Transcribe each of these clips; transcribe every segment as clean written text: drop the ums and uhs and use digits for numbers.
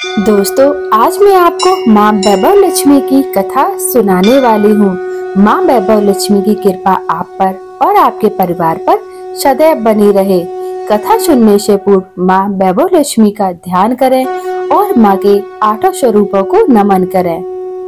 दोस्तों, आज मैं आपको माँ वैभव लक्ष्मी की कथा सुनाने वाली हूँ। माँ वैभव लक्ष्मी की कृपा आप पर और आपके परिवार पर सदैव बनी रहे। कथा सुनने से पूर्व माँ वैभव लक्ष्मी का ध्यान करें और माँ के 8 स्वरूपों को नमन करें।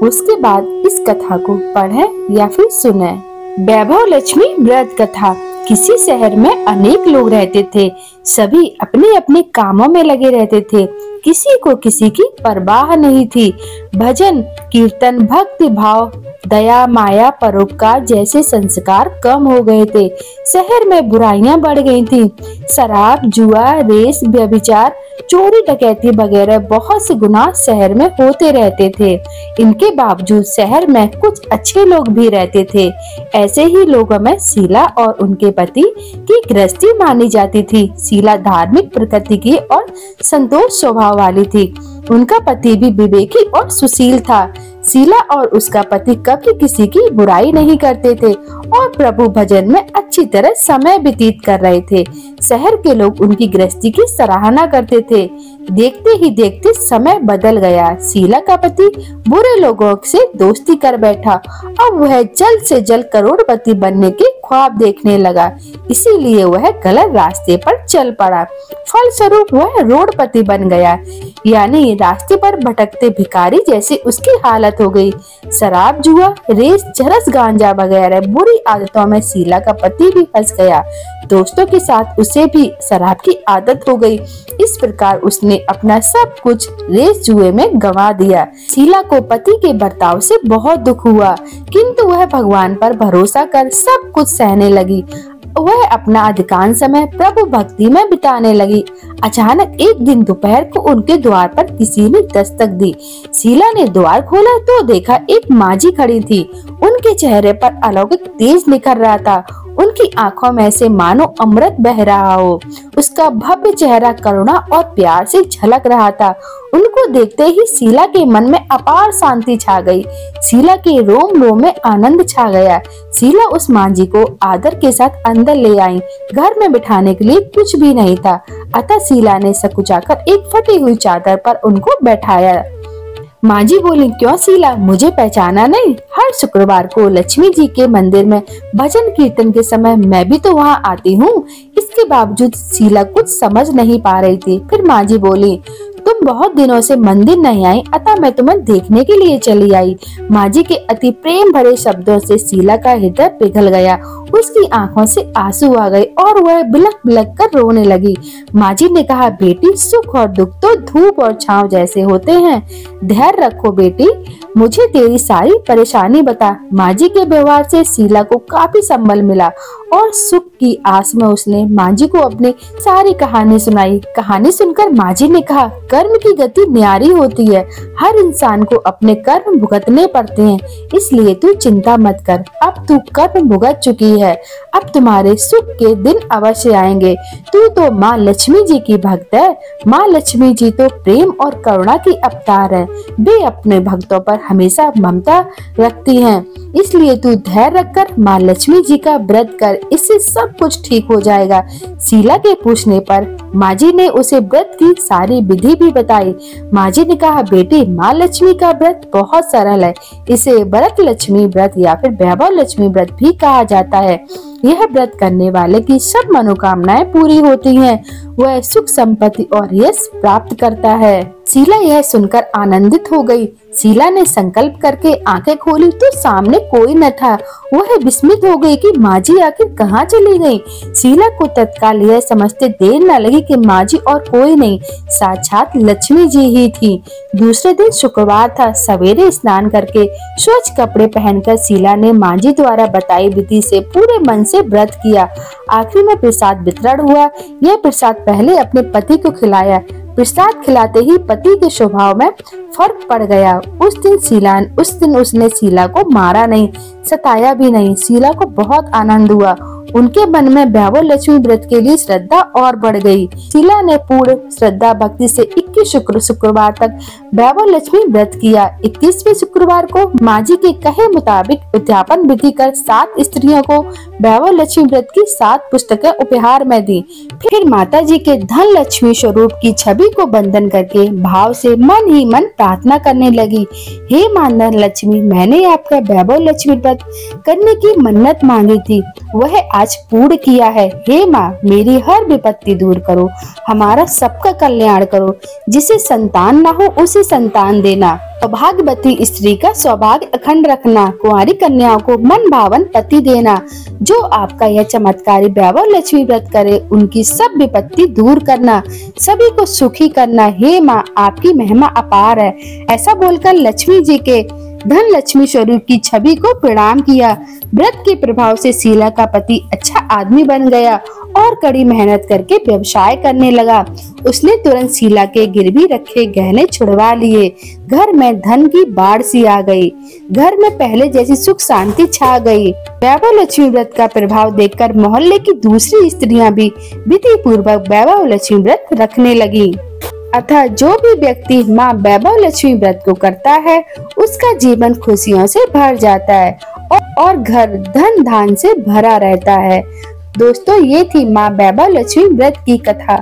उसके बाद इस कथा को पढ़ें या फिर सुनें। वैभव लक्ष्मी व्रत कथा। किसी शहर में अनेक लोग रहते थे। सभी अपने अपने कामों में लगे रहते थे। किसी को किसी की परवाह नहीं थी। भजन, कीर्तन, भक्ति भाव, दया, माया, परोपकार जैसे संस्कार कम हो गए थे। शहर में बुराइयां बढ़ गई थी। शराब, जुआ, रेस, व्यभिचार, चोरी, डकैती वगैरह बहुत से गुनाह शहर में होते रहते थे। इनके बावजूद शहर में कुछ अच्छे लोग भी रहते थे। ऐसे ही लोगों में शीला और उनके पति की गृहस्थी मानी जाती थी। शीला धार्मिक प्रकृति की और संतोष स्वभाव वाली थी। उनका पति भी विवेकी और सुशील था। शीला और उसका पति कभी किसी की बुराई नहीं करते थे और प्रभु भजन में अच्छी तरह समय व्यतीत कर रहे थे। शहर के लोग उनकी गृहस्थी की सराहना करते थे। देखते ही देखते समय बदल गया। शीला का पति बुरे लोगों से दोस्ती कर बैठा। अब वह जल्द से जल्द करोड़पति बनने के ख्वाब देखने लगा। इसीलिए वह गलत रास्ते पर चल पड़ा। फलस्वरूप वह रोडपति बन गया, यानी रास्ते पर भटकते भिखारी जैसी उसकी हालत हो गई। शराब, जुआ, रेस, चरस, गांजा वगैरह बुरी आदतों में शीला का पति भी फंस गया। दोस्तों के साथ उसे भी शराब की आदत हो गई। इस प्रकार उसने अपना सब कुछ रेस जुए में गंवा दिया। शीला को पति के बर्ताव से बहुत दुख हुआ, किंतु वह भगवान पर भरोसा कर सब कुछ सहने लगी। वह अपना अधिकांश समय प्रभु भक्ति में बिताने लगी। अचानक एक दिन दोपहर को उनके द्वार पर किसी ने दस्तक दी। शीला ने द्वार खोला तो देखा एक माजी खड़ी थी। उनके चेहरे पर अलौकिक तेज निखर रहा था। उनकी आंखों में से मानो अमृत बह रहा हो। उसका भव्य चेहरा करुणा और प्यार से झलक रहा था। उनको देखते ही शीला के मन में अपार शांति छा गई। शीला के रोम रोम में आनंद छा गया। शीला उस मांझी को आदर के साथ अंदर ले आई। घर में बिठाने के लिए कुछ भी नहीं था, अतः शीला ने सकुचाकर एक फटी हुई चादर पर उनको बैठाया। मांझी बोली, क्यों शीला, मुझे पहचाना नहीं? हर शुक्रवार को लक्ष्मी जी के मंदिर में भजन कीर्तन के समय मैं भी तो वहाँ आती हूँ। इसके बावजूद शीला कुछ समझ नहीं पा रही थी। फिर मांझी बोली, तुम बहुत दिनों से मंदिर नहीं आई, अतः मैं तुम्हें देखने के लिए चली आई। मांझी के अति प्रेम भरे शब्दों से शीला का हृदय पिघल गया। उसकी आंखों से आंसू आ गए और वह बिलख बिलख कर रोने लगी। मांझी ने कहा, बेटी, सुख और दुख तो धूप और छांव जैसे होते हैं। धैर्य रखो बेटी, मुझे तेरी सारी परेशानी बता। मांझी के व्यवहार से शीला को काफी संबल मिला और सुख की आस में उसने मांझी को अपनी सारी कहानी सुनाई। कहानी सुनकर मांझी ने कहा, कर्म की गति न्यारी होती है। हर इंसान को अपने कर्म भुगतने पड़ते हैं, इसलिए तू चिंता मत कर। अब तू कर्म भुगत चुकी है, अब तुम्हारे सुख के दिन अवश्य आएंगे। तू तो माँ लक्ष्मी जी की भक्त है। माँ लक्ष्मी जी तो प्रेम और करुणा की अवतार है। वे अपने भक्तों पर हमेशा ममता रखती हैं। इसलिए तू धैर्य रखकर माँ लक्ष्मी जी का व्रत कर, इससे सब कुछ ठीक हो जाएगा। शीला के पूछने पर मांझी ने उसे व्रत की सारी विधि भी बताई। मांझी ने कहा, बेटी, माँ लक्ष्मी का व्रत बहुत सरल है। इसे व्रत लक्ष्मी व्रत या फिर वैभव लक्ष्मी व्रत भी कहा जाता है। यह व्रत करने वाले की सब मनोकामनाएं पूरी होती हैं। वह सुख, संपत्ति और यश प्राप्त करता है। शीला यह सुनकर आनंदित हो गई। शीला ने संकल्प करके आंखें खोली तो सामने कोई न था। वह विस्मित हो गई कि मांझी आखिर कहाँ चली गई। शीला को तत्काल यह समझते देर न लगी कि मांझी और कोई नहीं, साक्षात लक्ष्मी जी ही थी। दूसरे दिन शुक्रवार था। सवेरे स्नान करके स्वच्छ कपड़े पहनकर शीला ने मांझी द्वारा बताई विधि से पूरे मन से व्रत किया। आखिरी में प्रसाद वितरण हुआ। यह प्रसाद पहले अपने पति को खिलाया। प्रसाद खिलाते ही पति के स्वभाव में फर्क पड़ गया। उस दिन उसने शीला को मारा नहीं, सताया भी नहीं। शीला को बहुत आनंद हुआ उनके मन में वैभव लक्ष्मी व्रत के लिए श्रद्धा और बढ़ गई। शीला ने पूर्ण श्रद्धा भक्ति से 21 शुक्रवार तक वैभव लक्ष्मी व्रत किया। 21वें शुक्रवार को माँ जी के कहे मुताबिक उद्यापन विधि कर 7 स्त्रियों को वैभव लक्ष्मी व्रत की 7 पुस्तकें उपहार में दी। फिर माता जी के धन लक्ष्मी स्वरूप की छवि को बंधन करके भाव से मन ही मन प्रार्थना करने लगी। हे मां धन लक्ष्मी, मैंने आपका वैभव लक्ष्मी व्रत करने की मन्नत मांगी थी, वह आज पूर्ण किया है। हे माँ, मेरी हर विपत्ति दूर करो, हमारा सबका कल्याण करो। जिसे संतान न हो उसे संतान देना, सौभाग्यवती स्त्री का सौभाग्य अखंड रखना, कुंवारी कन्याओं को मन भावन पति देना। जो आपका यह चमत्कारी वैभव लक्ष्मी व्रत करे उनकी सब विपत्ति दूर करना, सभी को सुखी करना। हे माँ, आपकी महिमा अपार है। ऐसा बोलकर लक्ष्मी जी के धन लक्ष्मी स्वरूप की छवि को प्रणाम किया। व्रत के प्रभाव से शीला का पति अच्छा आदमी बन गया और कड़ी मेहनत करके व्यवसाय करने लगा। उसने तुरंत शीला के गिरवी रखे गहने छुड़वा लिए। घर में धन की बाढ़ सी आ गई। घर में पहले जैसी सुख शांति छा गई। वैभव लक्ष्मी व्रत का प्रभाव देखकर मोहल्ले की दूसरी स्त्रियां भी विधि पूर्वक वैभव लक्ष्मी व्रत रखने लगी। अतः जो भी व्यक्ति माँ वैभव लक्ष्मी व्रत को करता है उसका जीवन खुशियों से भर जाता है और घर धन धान से भरा रहता है। दोस्तों, ये थी माँ वैभव लक्ष्मी व्रत की कथा।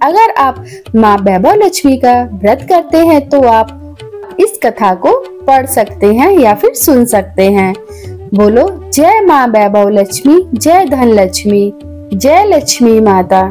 अगर आप माँ वैभव लक्ष्मी का व्रत करते हैं तो आप इस कथा को पढ़ सकते हैं या फिर सुन सकते हैं। बोलो जय माँ वैभव लक्ष्मी, जय धन लक्ष्मी, जय लक्ष्मी माता।